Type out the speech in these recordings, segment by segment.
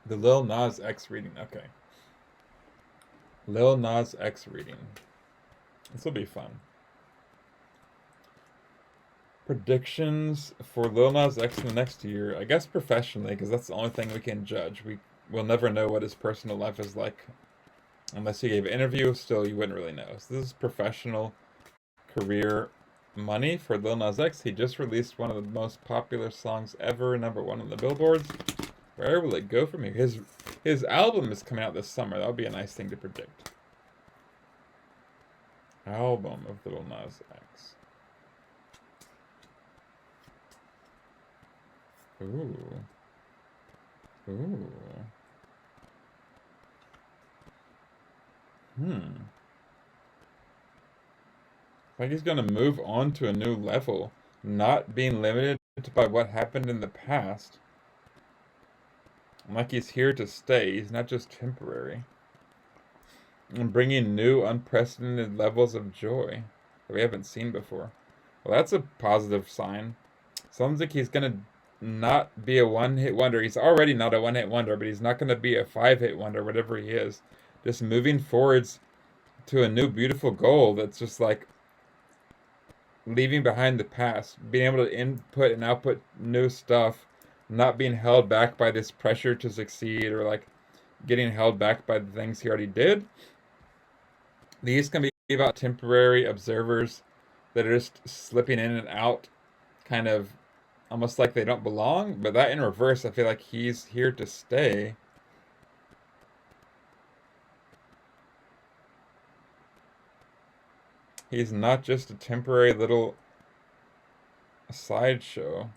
The Lil Nas X reading. Okay. Lil Nas X reading. This will be fun. Predictions for Lil Nas X in the next year. I guess professionally, because that's the only thing we can judge. We will never know what his personal life is like unless he gave an interview. Still, you wouldn't really know. So this is professional career money for Lil Nas X. He just released one of the most popular songs ever, #1 on the billboards. Where will it go from here? His album is coming out this summer. That would be a nice thing to predict. Album of Lil Nas X. Ooh. Ooh. Hmm. Like he's gonna move on to a new level, not being limited by what happened in the past. Like he's here to stay. He's not just temporary. And bringing new, unprecedented levels of joy that we haven't seen before. Well, that's a positive sign. Sounds like he's gonna not be a one-hit wonder. He's already not a one-hit wonder, but he's not gonna be a five-hit wonder, whatever he is. Just moving forwards to a new, beautiful goal that's just like leaving behind the past, being able to input and output new stuff, not being held back by this pressure to succeed or like getting held back by the things he already did. These can be about temporary observers that are just slipping in and out, kind of almost like they don't belong. But that in reverse, I feel like he's here to stay. He's not just a temporary little sideshow.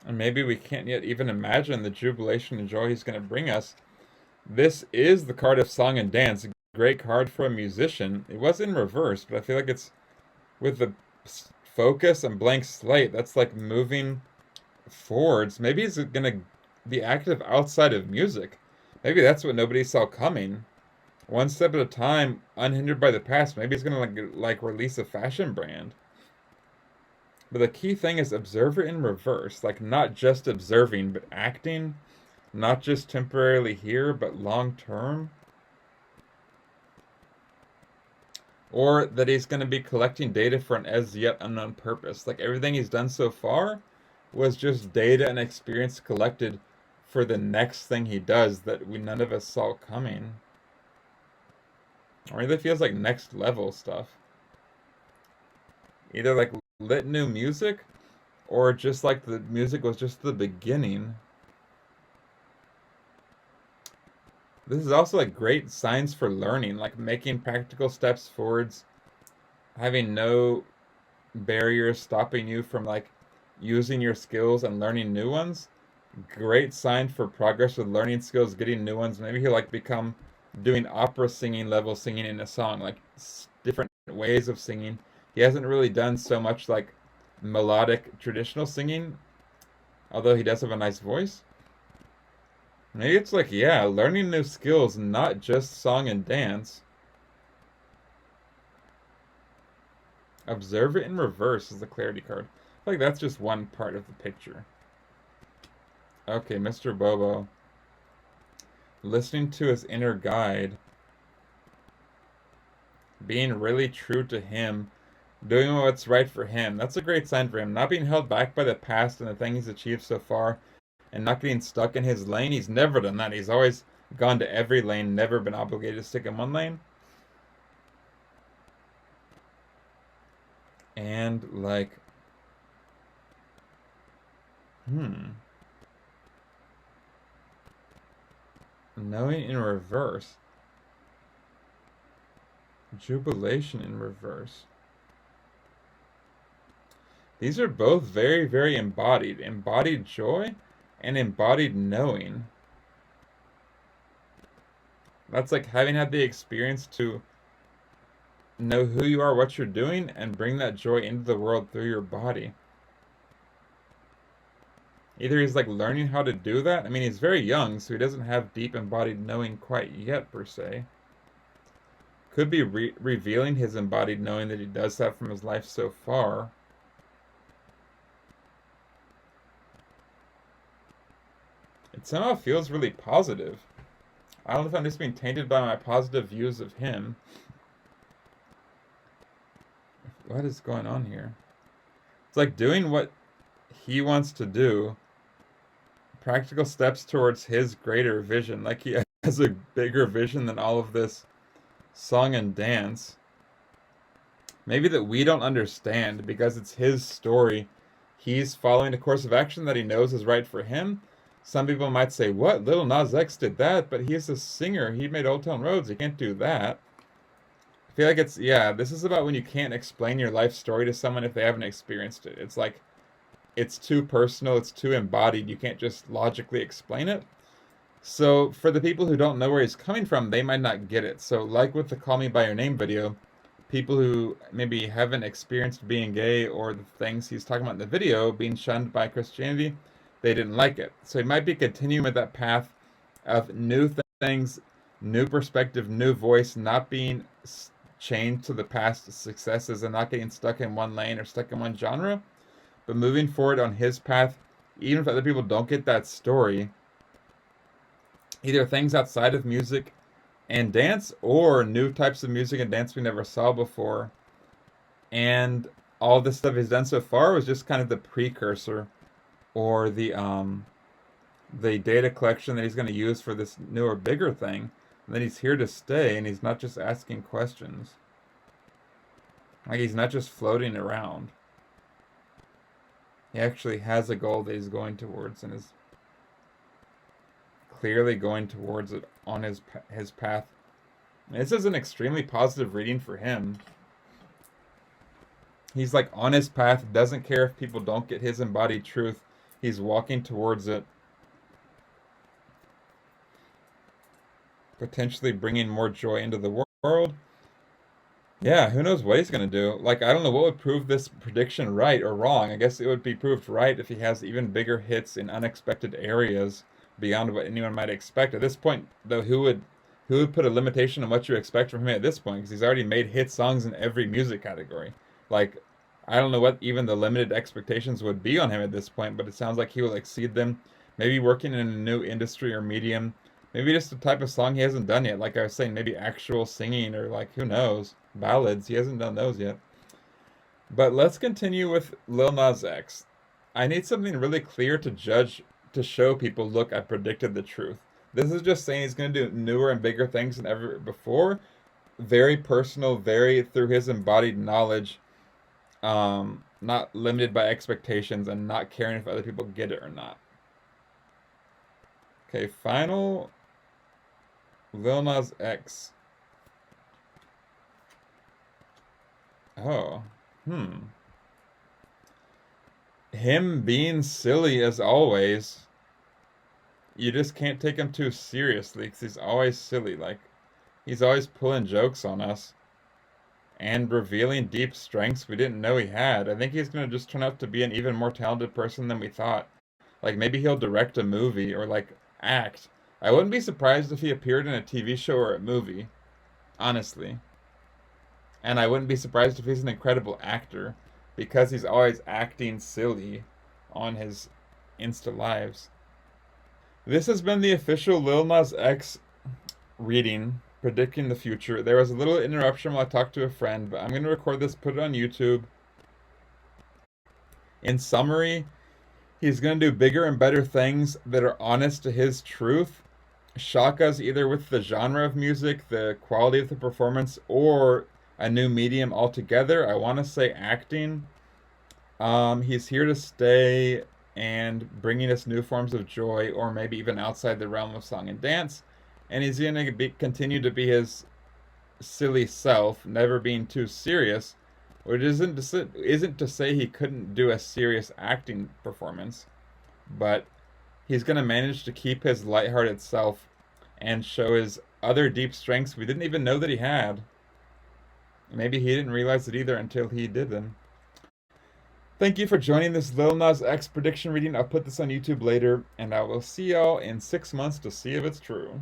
And maybe we can't yet even imagine the jubilation and joy he's going to bring us. This is the card of song and dance. A great card for a musician. It was in reverse, but I feel like it's with the focus and blank slate. That's like moving forwards. Maybe he's going to be active outside of music. Maybe that's what nobody saw coming. One step at a time, unhindered by the past. Maybe he's going to like release a fashion brand. But the key thing is observer in reverse, like not just observing, but acting, not just temporarily here, but long term. Or that he's going to be collecting data for an as yet unknown purpose. Like everything he's done so far was just data and experience collected for the next thing he does that we none of us saw coming. Or either feels like next level stuff. Either like lit new music, or just like the music was just the beginning. This is also like great signs for learning, like making practical steps forwards, having no barriers stopping you from like using your skills and learning new ones. Great sign for progress with learning skills, getting new ones. Maybe he'll like become doing opera singing level singing in a song, like different ways of singing. He hasn't really done so much like melodic traditional singing, although he does have a nice voice. Maybe it's like, yeah, learning new skills, not just song and dance. Observe it in reverse is the clarity card. I feel like that's just one part of the picture. Okay, Mr. Bobo. Listening to his inner guide, being really true to him, doing what's right for him. That's a great sign for him. Not being held back by the past and the things he's achieved so far, and not getting stuck in his lane. He's never done that. He's always gone to every lane, never been obligated to stick in one lane. And like, knowing in reverse. Jubilation in reverse. These are both very, very embodied. Embodied joy and embodied knowing. That's like having had the experience to know who you are, what you're doing, and bring that joy into the world through your body. Either he's like learning how to do that. I mean, he's very young, so he doesn't have deep embodied knowing quite yet, per se. Could be revealing his embodied knowing that he does have from his life so far. It somehow feels really positive. I don't know if I'm just being tainted by my positive views of him. What is going on here? It's like doing what he wants to do, practical steps towards his greater vision. Like he has a bigger vision than all of this song and dance. Maybe that we don't understand because it's his story. He's following a course of action that he knows is right for him. Some people might say, what? Lil Nas X did that, but he's a singer. He made Old Town Roads. He can't do that. I feel like it's, yeah, this is about when you can't explain your life story to someone if they haven't experienced it. It's like, it's too personal, it's too embodied. You can't just logically explain it. So for the people who don't know where he's coming from, they might not get it. So like with the Call Me By Your Name video, people who maybe haven't experienced being gay or the things he's talking about in the video, being shunned by Christianity, they didn't like it. So he might be continuing with that path of new things, new perspective, new voice, not being chained to the past successes and not getting stuck in one lane or stuck in one genre, but moving forward on his path, even if other people don't get that story, either things outside of music and dance or new types of music and dance we never saw before. And all this stuff he's done so far was just kind of the precursor or the data collection that he's going to use for this newer, bigger thing. And then he's here to stay, and he's not just asking questions. Like he's not just floating around. He actually has a goal that he's going towards and is clearly going towards it on his path. And this is an extremely positive reading for him. He's like on his path, doesn't care if people don't get his embodied truth. He's walking towards it. Potentially bringing more joy into the world. Yeah, who knows what he's going to do. Like, I don't know what would prove this prediction right or wrong. I guess it would be proved right if he has even bigger hits in unexpected areas beyond what anyone might expect. At this point, though, who would put a limitation on what you expect from him at this point? Because he's already made hit songs in every music category. Like, I don't know what even the limited expectations would be on him at this point, but it sounds like he will exceed them. Maybe working in a new industry or medium. Maybe just a type of song he hasn't done yet. Like I was saying, maybe actual singing or like, who knows, ballads. He hasn't done those yet. But let's continue with Lil Nas X. I need something really clear to judge, to show people, look, I predicted the truth. This is just saying he's going to do newer and bigger things than ever before. Very personal, very through his embodied knowledge. Not limited by expectations and not caring if other people get it or not. Okay, final Lil Nas X. Oh, him being silly as always. You just can't take him too seriously because he's always silly. Like, he's always pulling jokes on us and revealing deep strengths we didn't know he had. I think he's going to just turn out to be an even more talented person than we thought. Like, maybe he'll direct a movie or, like, act. I wouldn't be surprised if he appeared in a TV show or a movie, honestly. And I wouldn't be surprised if he's an incredible actor because he's always acting silly on his Insta Lives. This has been the official Lil Nas X reading, predicting the future. There was a little interruption while I talked to a friend, but I'm going to record this, put it on YouTube. In summary, he's going to do bigger and better things that are honest to his truth, shock us either with the genre of music, the quality of the performance, or a new medium altogether. I want to say acting. He's here to stay and bringing us new forms of joy, or maybe even outside the realm of song and dance. And he's going to continue to be his silly self, never being too serious, which isn't to say he couldn't do a serious acting performance, but he's going to manage to keep his lighthearted self and show his other deep strengths we didn't even know that he had. Maybe he didn't realize it either until he did them. Thank you for joining this Lil Nas X prediction reading. I'll put this on YouTube later, and I will see y'all in 6 months to see if it's true.